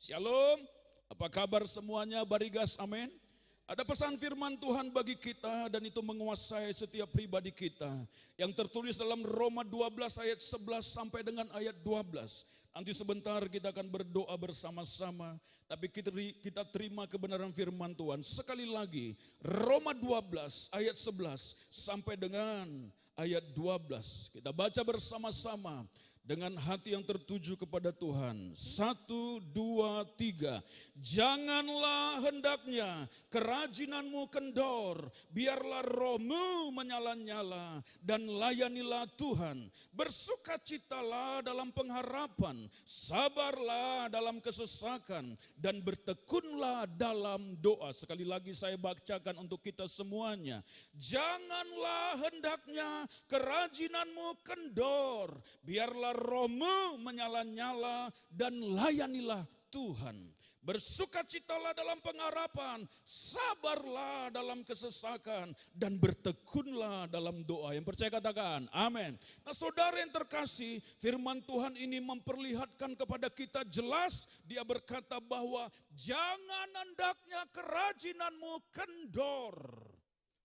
Shalom, apa kabar semuanya? Barigas, amin. Ada pesan firman Tuhan bagi kita dan itu menguasai setiap pribadi kita. Yang tertulis dalam Roma 12 ayat 11 sampai dengan ayat 12. Nanti sebentar kita akan berdoa bersama-sama. Tapi kita terima kebenaran firman Tuhan. Sekali lagi, Roma 12 ayat 11 sampai dengan ayat 12. Kita baca bersama-sama. Dengan hati yang tertuju kepada Tuhan. 1, 2, 3. Janganlah hendaknya kerajinanmu kendor. Biarlah rohmu menyala-nyala. Dan layanilah Tuhan. Bersukacitalah dalam pengharapan. Sabarlah dalam kesesakan. Dan bertekunlah dalam doa. Sekali lagi saya bacakan untuk kita semuanya. Janganlah hendaknya kerajinanmu kendor. Biarlah rohmu menyala-nyala dan layanilah Tuhan. Bersukacitalah dalam pengharapan, sabarlah dalam kesesakan, dan bertekunlah dalam doa. Yang percaya katakan, amin. Nah saudara yang terkasih, firman Tuhan ini memperlihatkan kepada kita jelas. Dia berkata bahwa jangan hendaknya kerajinanmu kendor.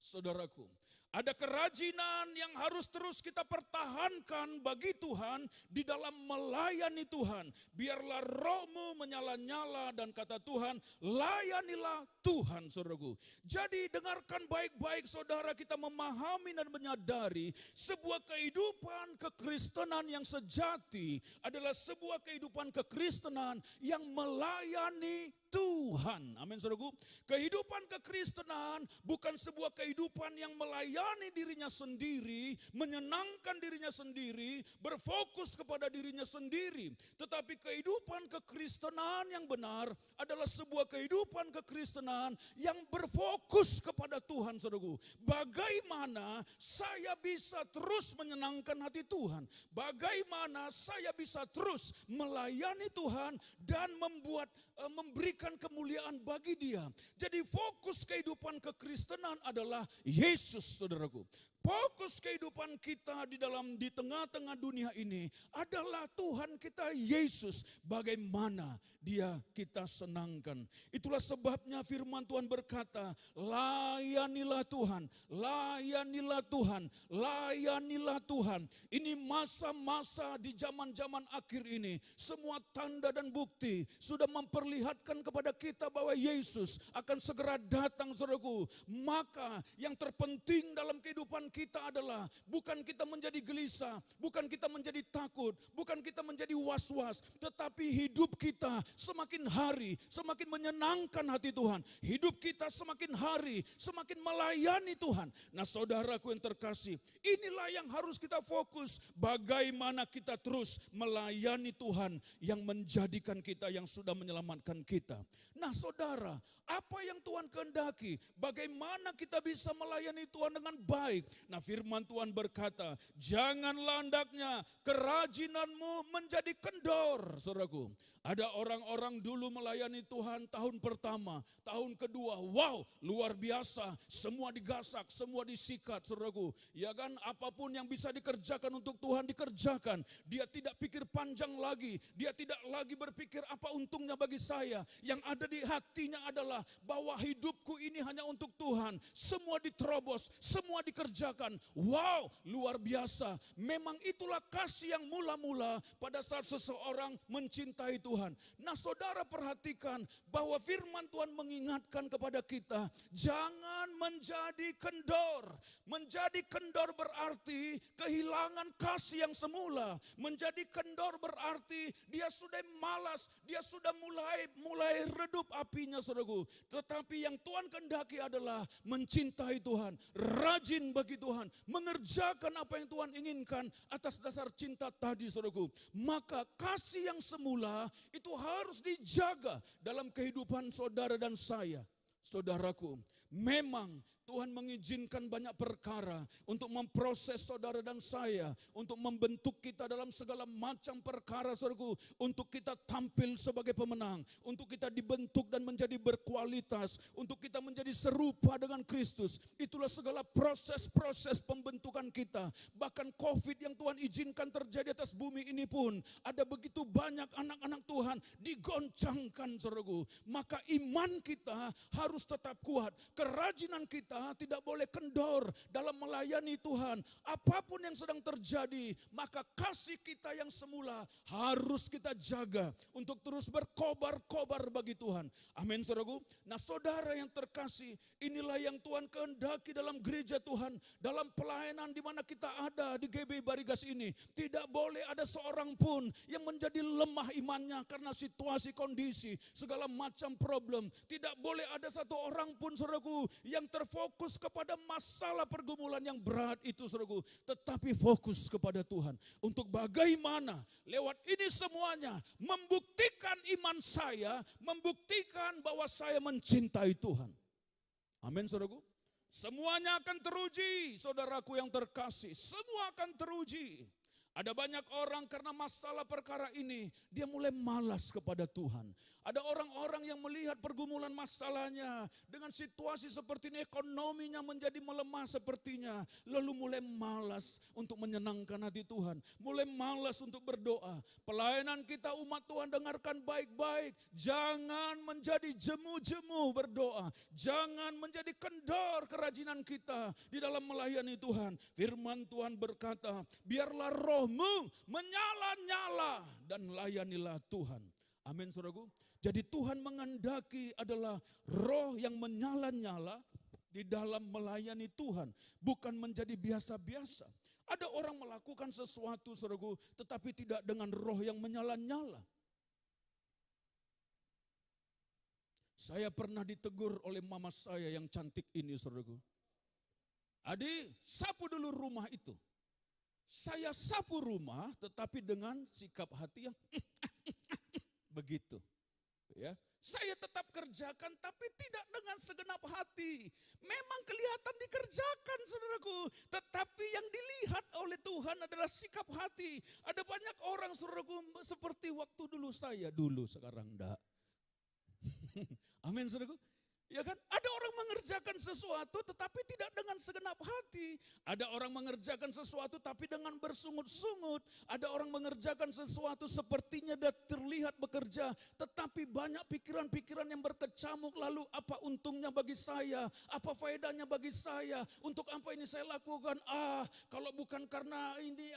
Saudaraku, ada kerajinan yang harus terus kita pertahankan bagi Tuhan di dalam melayani Tuhan. Biarlah rohmu menyala-nyala dan kata Tuhan, layanilah Tuhan, saudaraku. Jadi dengarkan baik-baik saudara, kita memahami dan menyadari sebuah kehidupan kekristenan yang sejati adalah sebuah kehidupan kekristenan yang melayani Tuhan. Amin, saudaraku. Kehidupan kekristenan bukan sebuah kehidupan yang melayani dirinya sendiri, menyenangkan dirinya sendiri, berfokus kepada dirinya sendiri. Tetapi kehidupan kekristenan yang benar adalah sebuah kehidupan kekristenan yang berfokus kepada Tuhan, saudaraku. Bagaimana saya bisa terus menyenangkan hati Tuhan? Bagaimana saya bisa terus melayani Tuhan dan memberikan kemuliaan bagi Dia. Jadi fokus kehidupan kekristenan adalah Yesus, saudaraku. Fokus kehidupan kita di tengah-tengah dunia ini adalah Tuhan kita Yesus. Bagaimana Dia kita senangkan. Itulah sebabnya firman Tuhan berkata, layanilah Tuhan, layanilah Tuhan, layanilah Tuhan. Ini masa-masa di zaman-zaman akhir ini. Semua tanda dan bukti sudah memperlihatkan kepada kita bahwa Yesus akan segera datang, saudaraku. Maka yang terpenting dalam kehidupan kita adalah bukan kita menjadi gelisah, bukan kita menjadi takut, bukan kita menjadi was-was, tetapi hidup kita semakin hari semakin menyenangkan hati Tuhan. Hidup kita semakin hari semakin melayani Tuhan. Nah saudaraku yang terkasih, inilah yang harus kita fokus. Bagaimana kita terus melayani Tuhan yang menjadikan kita, yang sudah menyelamatkan kita. Nah saudara, apa yang Tuhan kehendaki? Bagaimana kita bisa melayani Tuhan dengan baik? Nah firman Tuhan berkata, janganlah hendaknya kerajinanmu menjadi kendor. Saudaraku, ada orang-orang dulu melayani Tuhan tahun pertama, tahun kedua, wow luar biasa. Semua digasak, semua disikat, saudaraku. Ya kan, apapun yang bisa dikerjakan untuk Tuhan dikerjakan. Dia tidak pikir panjang lagi, dia tidak lagi berpikir apa untungnya bagi saya. Yang ada di hatinya adalah bahwa hidupku ini hanya untuk Tuhan. Semua diterobos, semua dikerjakan. Wow, luar biasa. Memang itulah kasih yang mula-mula pada saat seseorang mencintai Tuhan. Nah saudara perhatikan bahwa firman Tuhan mengingatkan kepada kita, jangan menjadi kendor. Menjadi kendor berarti kehilangan kasih yang semula. Menjadi kendor berarti dia sudah malas, dia sudah mulai redup apinya, saudaraku. Tetapi yang Tuhan kehendaki adalah mencintai Tuhan, rajin bagi Tuhan, mengerjakan apa yang Tuhan inginkan atas dasar cinta tadi, saudaraku. Maka kasih yang semula itu harus dijaga dalam kehidupan saudara dan saya. Saudaraku, Memang Tuhan mengizinkan banyak perkara untuk memproses saudara dan saya, untuk membentuk kita dalam segala macam perkara, saudaraku, untuk kita tampil sebagai pemenang, untuk kita dibentuk dan menjadi berkualitas, untuk kita menjadi serupa dengan Kristus. Itulah segala proses-proses pembentukan kita. Bahkan COVID yang Tuhan izinkan terjadi atas bumi ini pun, ada begitu banyak anak-anak Tuhan digoncangkan, saudaraku. Maka iman kita harus tetap kuat, kerajinan kita tidak boleh kendor dalam melayani Tuhan. Apapun yang sedang terjadi, maka kasih kita yang semula harus kita jaga untuk terus berkobar-kobar bagi Tuhan. Amin, saudaraku. Nah, saudara yang terkasih, inilah yang Tuhan kehendaki dalam gereja Tuhan, dalam pelayanan di mana kita ada di GBI Barigas ini. Tidak boleh ada seorang pun yang menjadi lemah imannya karena situasi, kondisi, segala macam problem. Tidak boleh ada satu orang pun, saudaraku, yang terfokus kepada masalah pergumulan yang berat itu, saudaraku, tetapi fokus kepada Tuhan untuk bagaimana lewat ini semuanya membuktikan iman saya, membuktikan bahwa saya mencintai Tuhan. Amin, saudaraku. Semuanya akan teruji, saudaraku yang terkasih, semua akan teruji. Ada banyak orang karena masalah perkara ini, dia mulai malas kepada Tuhan. Ada orang-orang yang melihat pergumulan masalahnya, dengan situasi seperti ini, ekonominya menjadi melemah sepertinya, lalu mulai malas untuk menyenangkan hati Tuhan, mulai malas untuk berdoa. Pelayanan kita umat Tuhan, dengarkan baik-baik, jangan menjadi jemu-jemu berdoa, jangan menjadi kendor kerajinan kita di dalam melayani Tuhan. Firman Tuhan berkata, biarlah rohmu menyala-nyala dan layanilah Tuhan. Amin, saudaraku. Jadi Tuhan menghendaki adalah roh yang menyala-nyala di dalam melayani Tuhan, bukan menjadi biasa-biasa. Ada orang melakukan sesuatu, saudaraku, tetapi tidak dengan roh yang menyala-nyala. Saya pernah ditegur oleh mama saya yang cantik ini, saudaraku. Adi, sapu dulu rumah itu. Saya sapu rumah tetapi dengan sikap hati yang begitu. Ya, saya tetap kerjakan tapi tidak dengan segenap hati. Memang kelihatan dikerjakan, saudaraku, tetapi yang dilihat oleh Tuhan adalah sikap hati. Ada banyak orang, saudaraku, seperti waktu dulu saya, sekarang enggak. Amin, saudaraku. Ya kan? Ada orang mengerjakan sesuatu tetapi tidak dengan segenap hati. Ada orang mengerjakan sesuatu tapi dengan bersungut-sungut. Ada orang mengerjakan sesuatu sepertinya dia terlihat bekerja, tetapi banyak pikiran-pikiran yang berkecamuk. Lalu apa untungnya bagi saya? Apa faedahnya bagi saya? Untuk apa ini saya lakukan? Kalau bukan karena ini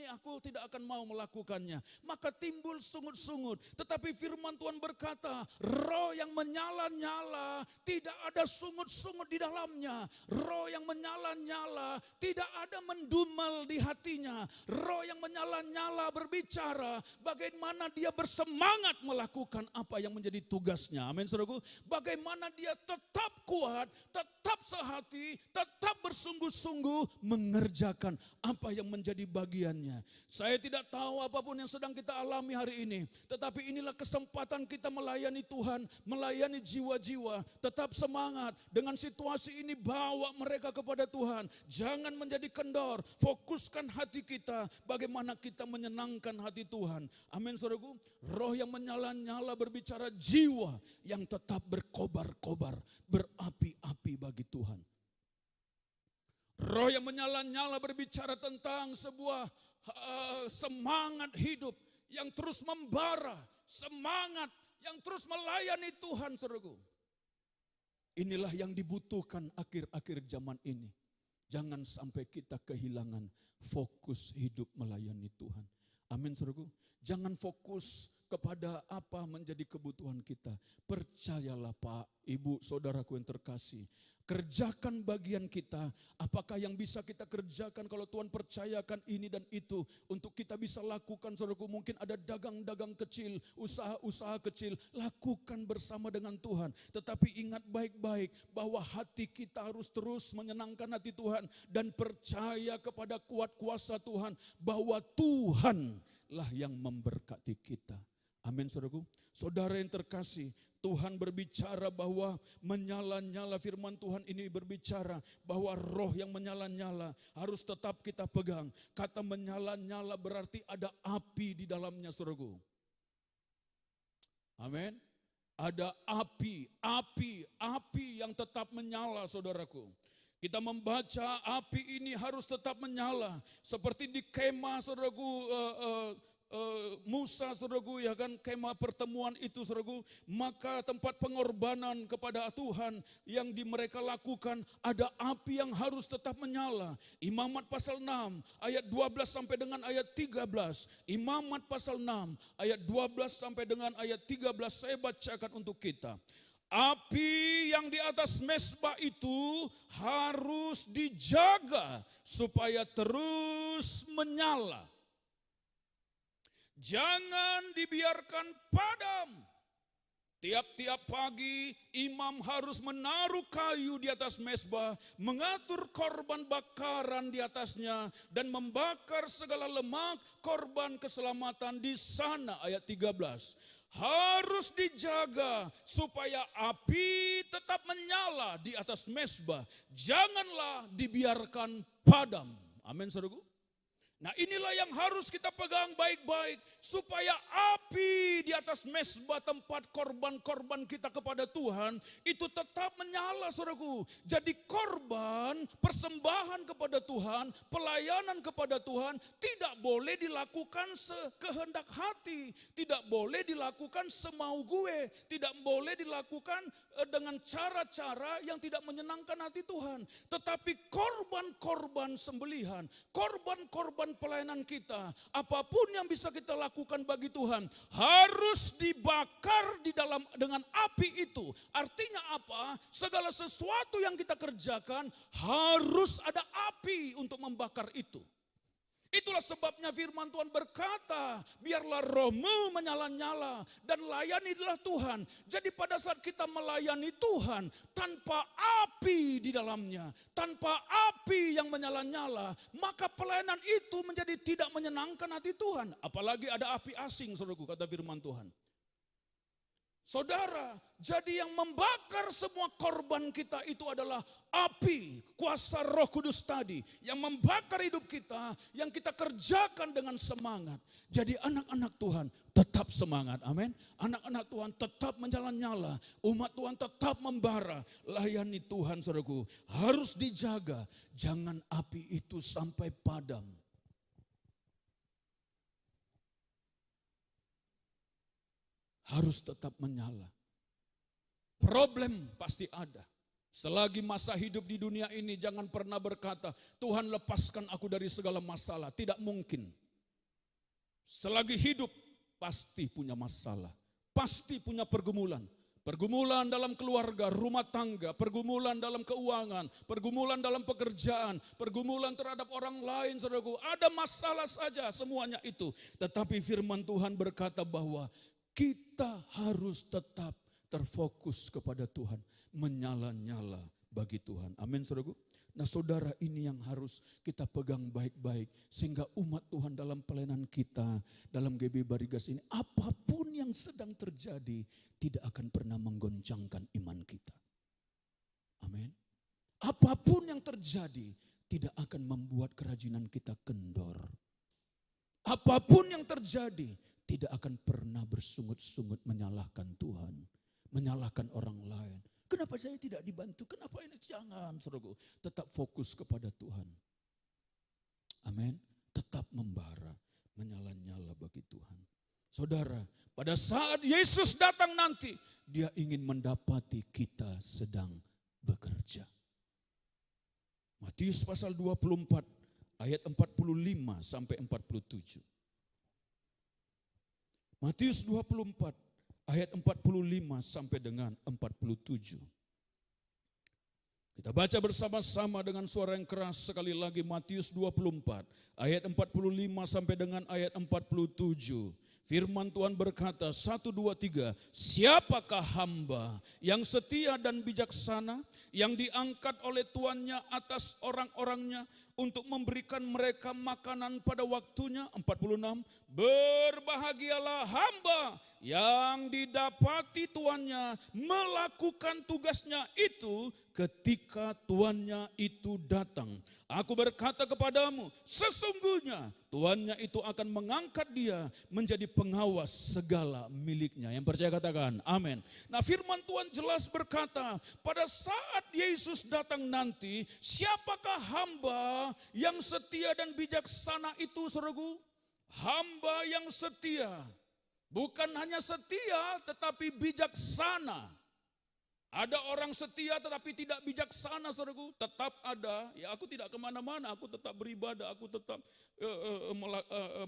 aku tidak akan mau melakukannya. Maka timbul sungut-sungut. Tetapi firman Tuhan berkata, roh yang menyala-nyala, tidak ada sungut-sungut di dalamnya. Roh yang menyala-nyala, tidak ada mendumel di hatinya. Roh yang menyala-nyala berbicara bagaimana dia bersemangat melakukan apa yang menjadi tugasnya. Amin, saudaraku. Bagaimana dia tetap kuat, tetap sehati, tetap bersungguh-sungguh mengerjakan apa yang menjadi bagiannya. Saya tidak tahu apapun yang sedang kita alami hari ini, tetapi inilah kesempatan kita melayani Tuhan, melayani jiwa-jiwa. Tetap semangat dengan situasi ini, bawa mereka kepada Tuhan. Jangan menjadi kendor, fokuskan hati kita bagaimana kita menyenangkan hati Tuhan. Amin, saudaraku. Roh yang menyala-nyala berbicara jiwa yang tetap berkobar-kobar, berapi-api bagi Tuhan. Roh yang menyala-nyala berbicara tentang sebuah semangat hidup yang terus membara, semangat yang terus melayani Tuhan, saudaraku. Inilah yang dibutuhkan akhir-akhir zaman ini. Jangan sampai kita kehilangan fokus hidup melayani Tuhan. Amin, saudaraku. Jangan fokus kepada apa menjadi kebutuhan kita. Percayalah Pak, Ibu, saudaraku yang terkasih. Kerjakan bagian kita. Apakah yang bisa kita kerjakan kalau Tuhan percayakan ini dan itu untuk kita bisa lakukan, saudaraku? Mungkin ada dagang-dagang kecil, usaha-usaha kecil. Lakukan bersama dengan Tuhan. Tetapi ingat baik-baik bahwa hati kita harus terus menyenangkan hati Tuhan dan percaya kepada kuat kuasa Tuhan bahwa Tuhanlah yang memberkati kita. Amin saudaraku. Saudara yang terkasih, Tuhan berbicara bahwa menyala-nyala, firman Tuhan ini berbicara bahwa roh yang menyala-nyala harus tetap kita pegang. Kata menyala-nyala berarti ada api di dalamnya saudaraku. Amin. Ada api yang tetap menyala saudaraku. Kita membaca api ini harus tetap menyala. Seperti di kemah saudaraku, Musa saudaraku, ya kan, kemah pertemuan itu saudaraku, maka tempat pengorbanan kepada Tuhan yang mereka lakukan, ada api yang harus tetap menyala. Imamat pasal 6 ayat 12 sampai dengan ayat 13. Imamat pasal 6 ayat 12 sampai dengan ayat 13 saya bacakan untuk kita. Api yang di atas mezbah itu harus dijaga supaya terus menyala. Jangan dibiarkan padam. Tiap-tiap pagi imam harus menaruh kayu di atas mezbah, mengatur korban bakaran di atasnya, dan membakar segala lemak korban keselamatan di sana. Ayat 13. Harus dijaga supaya api tetap menyala di atas mezbah. Janganlah dibiarkan padam. Amin saudaraku. Nah inilah yang harus kita pegang baik-baik, supaya api di atas mezbah tempat korban-korban kita kepada Tuhan itu tetap menyala saudaraku. Jadi korban, persembahan kepada Tuhan, pelayanan kepada Tuhan tidak boleh dilakukan sekehendak hati, tidak boleh dilakukan semau gue, tidak boleh dilakukan dengan cara-cara yang tidak menyenangkan hati Tuhan. Tetapi korban-korban sembelihan, korban-korban pelayanan kita, apapun yang bisa kita lakukan bagi Tuhan harus dibakar di dalam dengan api itu. Artinya apa? Segala sesuatu yang kita kerjakan harus ada api untuk membakar itu. Itulah sebabnya firman Tuhan berkata, biarlah rohmu menyala-nyala dan layanilah Tuhan. Jadi pada saat kita melayani Tuhan tanpa api di dalamnya, tanpa api yang menyala-nyala, maka pelayanan itu menjadi tidak menyenangkan hati Tuhan. Apalagi ada api asing, saudaraku, kata firman Tuhan. Saudara, jadi yang membakar semua korban kita itu adalah api, kuasa Roh Kudus tadi. Yang membakar hidup kita, yang kita kerjakan dengan semangat. Jadi anak-anak Tuhan tetap semangat, amin. Anak-anak Tuhan tetap menyala-nyala, umat Tuhan tetap membara. Layani Tuhan saudaraku, harus dijaga, jangan api itu sampai padam. Harus tetap menyala. Problem pasti ada. Selagi masa hidup di dunia ini jangan pernah berkata, Tuhan lepaskan aku dari segala masalah. Tidak mungkin. Selagi hidup pasti punya masalah. Pasti punya pergumulan. Pergumulan dalam keluarga, rumah tangga, pergumulan dalam keuangan, pergumulan dalam pekerjaan, pergumulan terhadap orang lain, saudaraku. Ada masalah saja semuanya itu. Tetapi firman Tuhan berkata bahwa kita harus tetap terfokus kepada Tuhan, menyala-nyala bagi Tuhan. Amin saudaraku. Nah saudara, ini yang harus kita pegang baik-baik, sehingga umat Tuhan dalam pelayanan kita, dalam GB Barigas ini, apapun yang sedang terjadi, tidak akan pernah menggoncangkan iman kita. Amin. Apapun yang terjadi, tidak akan membuat kerajinan kita kendor. Apapun yang terjadi, tidak akan pernah bersungut-sungut menyalahkan Tuhan, menyalahkan orang lain. Kenapa saya tidak dibantu? Kenapa ini? Jangan, saudaraku. Tetap fokus kepada Tuhan. Amin. Tetap membara, menyala-nyala bagi Tuhan. Saudara, pada saat Yesus datang nanti, Dia ingin mendapati kita sedang bekerja. Matius pasal 24 ayat 45 sampai 47. Matius 24 ayat 45 sampai dengan 47. Kita baca bersama-sama dengan suara yang keras sekali lagi, Matius 24 ayat 45 sampai dengan ayat 47. Firman Tuhan berkata, 1, 2, 3, siapakah hamba yang setia dan bijaksana, yang diangkat oleh tuannya atas orang-orangnya untuk memberikan mereka makanan pada waktunya. 46, berbahagialah hamba yang didapati tuannya melakukan tugasnya itu ketika tuannya itu datang. Aku berkata kepadamu, sesungguhnya tuannya itu akan mengangkat dia menjadi pengawas segala miliknya. Yang percaya katakan amin. Nah, firman Tuhan jelas berkata, pada saat Yesus datang nanti, siapakah hamba yang setia dan bijaksana itu, saudaraku? Hamba yang setia, bukan hanya setia tetapi bijaksana. Ada orang setia tetapi tidak bijaksana, saudaraku. Tetap ada, ya aku tidak kemana-mana, aku tetap beribadah, aku tetap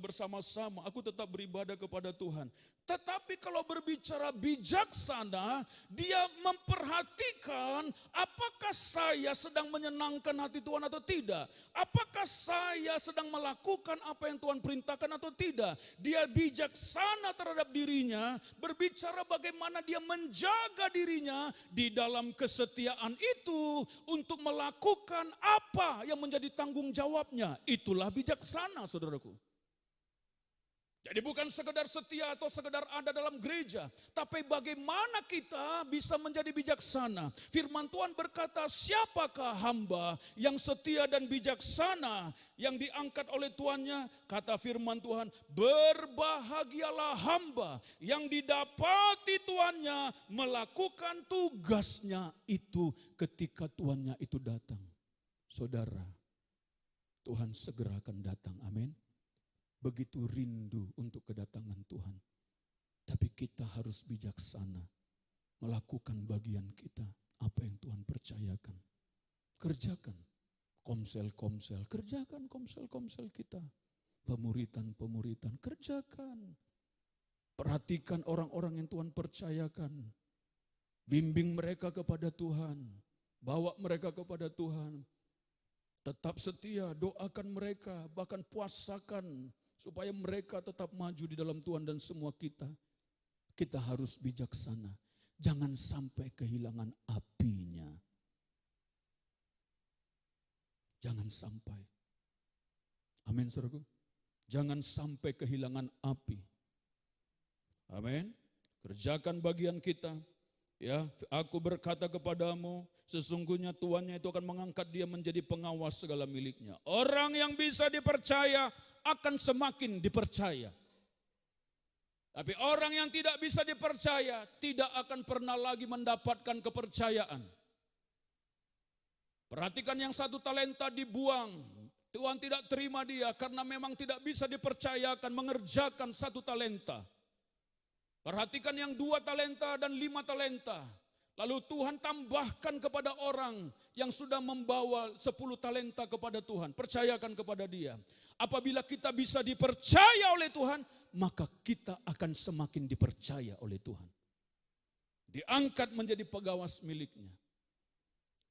bersama-sama, aku tetap beribadah kepada Tuhan. Tetapi kalau berbicara bijaksana, dia memperhatikan apakah saya sedang menyenangkan hati Tuhan atau tidak. Apakah saya sedang melakukan apa yang Tuhan perintahkan atau tidak. Dia bijaksana terhadap dirinya, berbicara bagaimana dia menjaga dirinya di dalam kesetiaan itu untuk melakukan apa yang menjadi tanggung jawabnya. Itulah bijaksana, saudaraku. Jadi bukan sekedar setia atau sekedar ada dalam gereja, tapi bagaimana kita bisa menjadi bijaksana. Firman Tuhan berkata, siapakah hamba yang setia dan bijaksana yang diangkat oleh tuannya? Kata firman Tuhan, berbahagialah hamba yang didapati tuannya melakukan tugasnya itu ketika tuannya itu datang. Saudara, Tuhan segera akan datang, amin. Begitu rindu untuk kedatangan Tuhan. Tapi kita harus bijaksana melakukan bagian kita, apa yang Tuhan percayakan. Kerjakan komsel-komsel, kerjakan komsel-komsel kita. Pemuritan-pemuritan, kerjakan. Perhatikan orang-orang yang Tuhan percayakan. Bimbing mereka kepada Tuhan, bawa mereka kepada Tuhan. Tetap setia, doakan mereka, bahkan puasakan supaya mereka tetap maju di dalam Tuhan dan semua kita. Kita harus bijaksana. Jangan sampai kehilangan apinya. Jangan sampai. Amin, saudaraku. Jangan sampai kehilangan api. Amin. Kerjakan bagian kita. Ya, aku berkata kepadamu, sesungguhnya tuannya itu akan mengangkat dia menjadi pengawas segala miliknya. Orang yang bisa dipercaya akan semakin dipercaya. Tapi orang yang tidak bisa dipercaya tidak akan pernah lagi mendapatkan kepercayaan. Perhatikan yang 1 talenta dibuang. Tuhan tidak terima dia karena memang tidak bisa dipercayakan mengerjakan 1 talenta. Perhatikan yang 2 talenta dan 5 talenta. Lalu Tuhan tambahkan kepada orang yang sudah membawa 10 talenta kepada Tuhan. Percayakan kepada dia. Apabila kita bisa dipercaya oleh Tuhan, maka kita akan semakin dipercaya oleh Tuhan. Diangkat menjadi pegawas miliknya.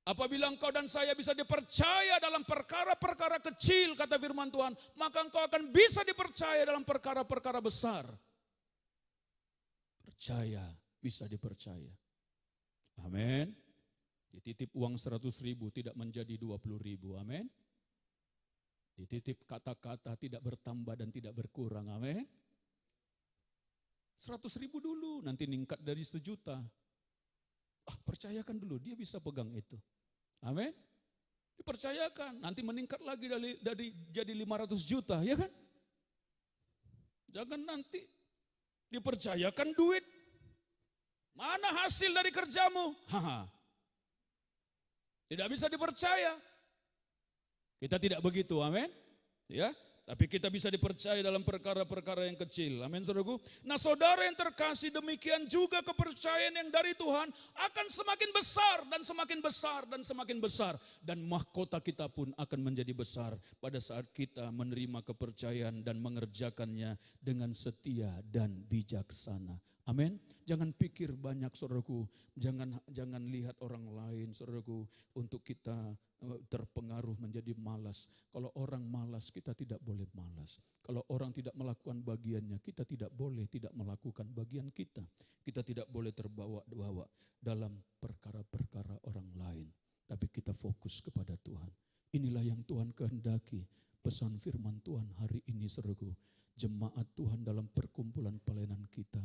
Apabila engkau dan saya bisa dipercaya dalam perkara-perkara kecil, kata firman Tuhan, maka engkau akan bisa dipercaya dalam perkara-perkara besar. Percaya, bisa dipercaya. Amin. Dititip uang 100.000 tidak menjadi 20.000. Amin. Dititip kata-kata tidak bertambah dan tidak berkurang. Amin. 100.000 dulu, nanti meningkat dari 1 juta. Percayakan dulu, dia bisa pegang itu. Amin. Dipercayakan, nanti meningkat lagi dari jadi 500 juta, ya kan? Jangan nanti dipercayakan duit. Mana hasil dari kerjamu? Tidak bisa dipercaya. Kita tidak begitu, amin. Ya, tapi kita bisa dipercaya dalam perkara-perkara yang kecil. Amin, saudaraku. Nah, saudara yang terkasih, demikian juga kepercayaan yang dari Tuhan akan semakin besar dan semakin besar dan semakin besar. Dan mahkota kita pun akan menjadi besar pada saat kita menerima kepercayaan dan mengerjakannya dengan setia dan bijaksana. Amin. Jangan pikir banyak saudaraku, jangan lihat orang lain saudaraku untuk kita terpengaruh menjadi malas. Kalau orang malas, kita tidak boleh malas. Kalau orang tidak melakukan bagiannya, kita tidak boleh tidak melakukan bagian kita. Kita tidak boleh terbawa-bawa dalam perkara-perkara orang lain. Tapi kita fokus kepada Tuhan. Inilah yang Tuhan kehendaki. Pesan firman Tuhan hari ini saudaraku. Jemaat Tuhan dalam perkumpulan pelayanan kita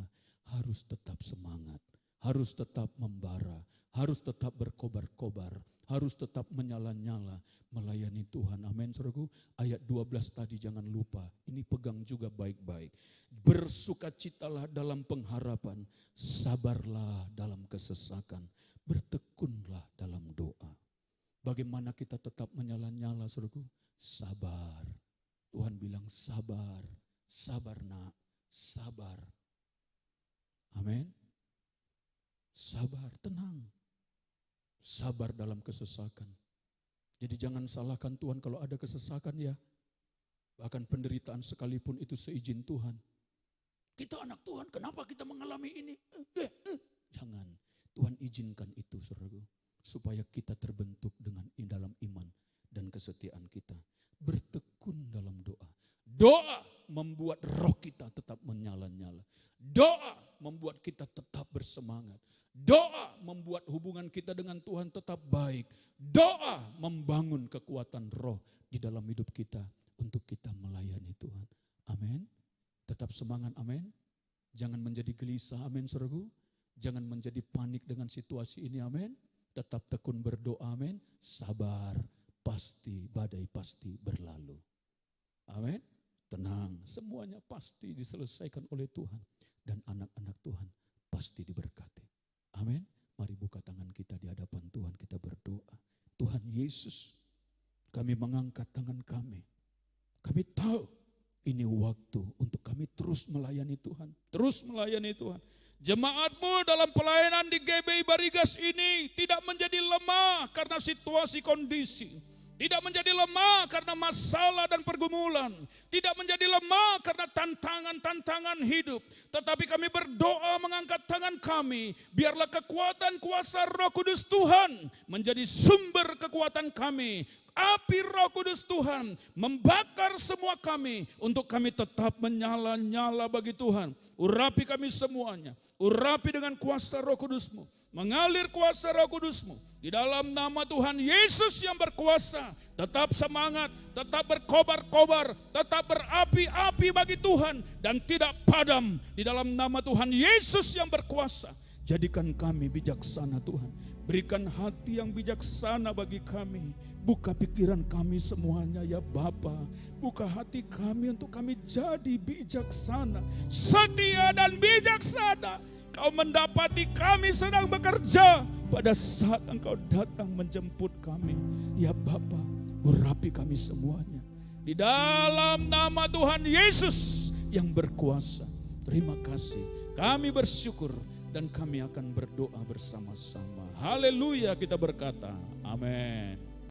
harus tetap semangat, harus tetap membara, harus tetap berkobar-kobar, harus tetap menyala-nyala melayani Tuhan. Amin saudaraku. Ayat 12 tadi jangan lupa, ini pegang juga baik-baik. Bersukacitalah dalam pengharapan, sabarlah dalam kesesakan, bertekunlah dalam doa. Bagaimana kita tetap menyala-nyala saudaraku? Sabar. Tuhan bilang sabar, sabar nak, sabar. Amin. Sabar, tenang. Sabar dalam kesesakan. Jadi jangan salahkan Tuhan kalau ada kesesakan ya. Bahkan penderitaan sekalipun itu seizin Tuhan. Kita anak Tuhan, kenapa kita mengalami ini? Jangan. Tuhan izinkan itu saudaraku. Supaya kita terbentuk dengan dalam iman dan kesetiaan kita. Bertekun dalam doa. Doa membuat roh kita tetap menyala-nyala. Doa membuat kita tetap bersemangat. Doa membuat hubungan kita dengan Tuhan tetap baik. Doa membangun kekuatan roh di dalam hidup kita untuk kita melayani Tuhan. Amin. Tetap semangat, amin. Jangan menjadi gelisah, amin saudaraku. Jangan menjadi panik dengan situasi ini, amin. Tetap tekun berdoa, amin. Sabar, pasti badai pasti berlalu. Amin. Tenang, semuanya pasti diselesaikan oleh Tuhan. Dan anak-anak Tuhan pasti diberkati. Amin. Mari buka tangan kita di hadapan Tuhan, kita berdoa. Tuhan Yesus, kami mengangkat tangan kami. Kami tahu ini waktu untuk kami terus melayani Tuhan. Terus melayani Tuhan. Jemaat-Mu dalam pelayanan di GBI Barigas ini tidak menjadi lemah karena situasi kondisi. Tidak menjadi lemah karena masalah dan pergumulan. Tidak menjadi lemah karena tantangan-tantangan hidup. Tetapi kami berdoa mengangkat tangan kami. Biarlah kekuatan kuasa Roh Kudus Tuhan menjadi sumber kekuatan kami. Api Roh Kudus Tuhan membakar semua kami. Untuk kami tetap menyala-nyala bagi Tuhan. Urapi kami semuanya. Urapi dengan kuasa Roh Kudus-Mu. Mengalir kuasa Roh Kudus-Mu. Di dalam nama Tuhan Yesus yang berkuasa. Tetap semangat, tetap berkobar-kobar, tetap berapi-api bagi Tuhan. Dan tidak padam di dalam nama Tuhan Yesus yang berkuasa. Jadikan kami bijaksana Tuhan. Berikan hati yang bijaksana bagi kami. Buka pikiran kami semuanya ya Bapa. Buka hati kami untuk kami jadi bijaksana, setia dan bijaksana. Kau mendapati kami sedang bekerja pada saat Engkau datang menjemput kami. Ya Bapa, urapi kami semuanya. Di dalam nama Tuhan Yesus yang berkuasa. Terima kasih. Kami bersyukur dan kami akan berdoa bersama-sama. Haleluya kita berkata. Amin.